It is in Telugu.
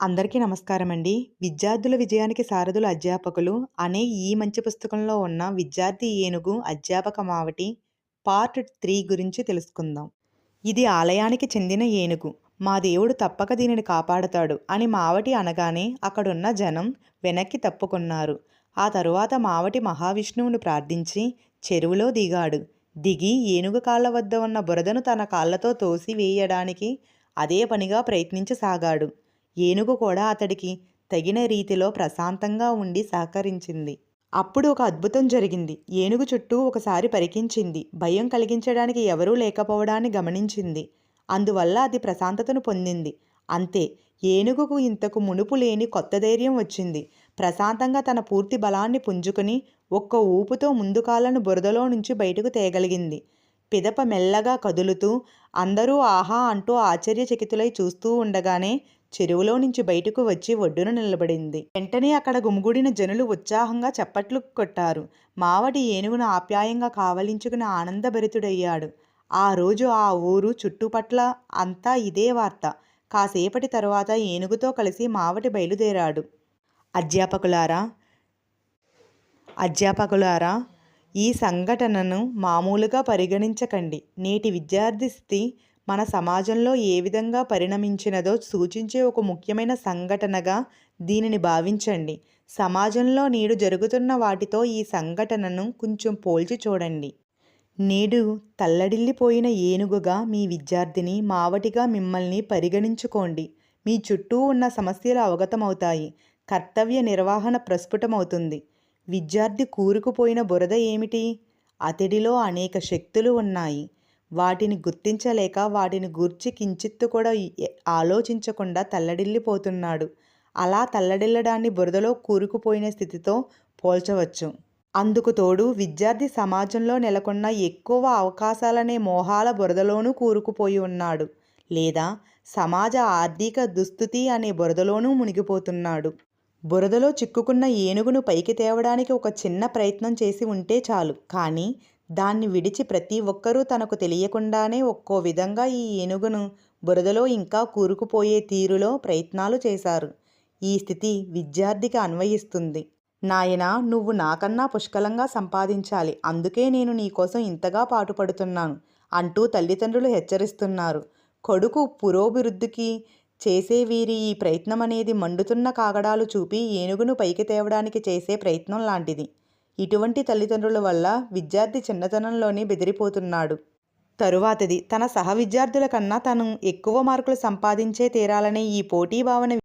అందరికీ నమస్కారమండి. విద్యార్థుల విజయానికి సారథులు అధ్యాపకులు అనే ఈ మంచి పుస్తకంలో ఉన్న విద్యార్థి ఏనుగు అధ్యాపక మావటి పార్ట్ 3 గురించి తెలుసుకుందాం. ఇది ఆలయానికి చెందిన ఏనుగు. మా దేవుడు తప్పక దీనిని కాపాడతాడు అని మావటి అనగానే అక్కడున్న జనం వెనక్కి తప్పుకున్నారు. ఆ తరువాత మావటి మహావిష్ణువును ప్రార్థించి చెరువులో దిగాడు. దిగి ఏనుగు కాళ్ళ వద్ద ఉన్న బురదను తన కాళ్ళతో తోసి వేయడానికి అదే పనిగా ప్రయత్నించసాగాడు. ఏనుగు కూడా అతడికి తగిన రీతిలో ప్రశాంతంగా ఉండి సహకరించింది. అప్పుడు ఒక అద్భుతం జరిగింది. ఏనుగు చుట్టూ ఒకసారి పరికించింది. భయం కలిగించడానికి ఎవరూ లేకపోవడాన్ని గమనించింది. అందువల్ల అది ప్రశాంతతను పొందింది. అంతే, ఏనుగుకు ఇంతకు మునుపు లేని కొత్త ధైర్యం వచ్చింది. ప్రశాంతంగా తన పూర్తి బలాన్ని పుంజుకుని ఒక్క ఊపుతో ముందు కాళ్ళను బురదలో నుంచి బయటకు తేగలిగింది. పిదప మెల్లగా కదులుతూ అందరూ ఆహా అంటూ ఆశ్చర్యచకితులై చూస్తూ ఉండగానే చెరువులో నుంచి బయటకు వచ్చి ఒడ్డున నిలబడింది. వెంటనే అక్కడ గుమిగూడిన జనులు ఉత్సాహంగా చప్పట్లు కొట్టారు. మావటి ఏనుగును ఆప్యాయంగా కావలించుకుని ఆనందభరితుడయ్యాడు. ఆ రోజు ఆ ఊరు చుట్టుపట్ల అంతా ఇదే వార్త. కాసేపటి తరువాత ఏనుగుతో కలిసి మావటి బయలుదేరాడు. అధ్యాపకులారా, ఈ సంఘటనను మామూలుగా పరిగణించకండి. నేటి విద్యార్థి స్థితి మన సమాజంలో ఏ విధంగా పరిణమించినదో సూచించే ఒక ముఖ్యమైన సంఘటనగా దీనిని భావించండి. సమాజంలో నేడు జరుగుతున్న వాటితో ఈ సంఘటనను కొంచెం పోల్చి చూడండి. నేడు తల్లడిల్లిపోయిన ఏనుగుగా మీ విద్యార్థిని మావటిగా మిమ్మల్ని పరిగణించుకోండి. మీ చుట్టూ ఉన్న సమస్యలు అవగతమవుతాయి. కర్తవ్య నిర్వహణ ప్రస్ఫుటమవుతుంది. విద్యార్థి కూరుకుపోయిన బురద ఏమిటి? అతడిలో అనేక శక్తులు ఉన్నాయి. వాటిని గుర్తించలేక వాటిని గూర్చి కించిత్తు కూడా ఆలోచించకుండా తల్లడిల్లిపోతున్నాడు. అలా తల్లడిల్లడాన్ని బురదలో కూరుకుపోయిన స్థితితో పోల్చవచ్చు. అందుకు తోడు విద్యార్థి సమాజంలో నెలకొన్న ఎక్కువ అవకాశాలనే మోహాల బురదలోనూ కూరుకుపోయి ఉన్నాడు. లేదా సమాజ ఆర్థిక దుస్థితి అనే బురదలోనూ మునిగిపోతున్నాడు. బురదలో చిక్కుకున్న ఏనుగును పైకి తేవడానికి ఒక చిన్న ప్రయత్నం చేసి ఉంటే చాలు. కానీ దాన్ని విడిచి ప్రతి ఒక్కరూ తనకు తెలియకుండానే ఒక్కో విధంగా ఈ ఏనుగును బురదలో ఇంకా కూరుకుపోయే తీరులో ప్రయత్నాలు చేశారు. ఈ స్థితి విద్యార్థికి అన్వయిస్తుంది. నాయనా, నువ్వు నాకన్నా పుష్కలంగా సంపాదించాలి. అందుకే నేను నీకోసం ఇంతగా పాటుపడుతున్నాను అంటూ తల్లిదండ్రులు హెచ్చరిస్తున్నారు. కొడుకు పురోభివృద్ధికి చేసే వీరి ఈ ప్రయత్నం అనేది మండుతున్న కాగడాలు చూపి ఏనుగును పైకి తేవడానికి చేసే ప్రయత్నం లాంటిది. ఇటువంటి తల్లిదండ్రుల వల్ల విద్యార్థి చిన్నతనంలోనే బెదిరిపోతున్నాడు. తరువాతది తన సహ విద్యార్థుల కన్నా తను ఎక్కువ మార్కులు సంపాదించే తీరాలనే ఈ పోటీ భావన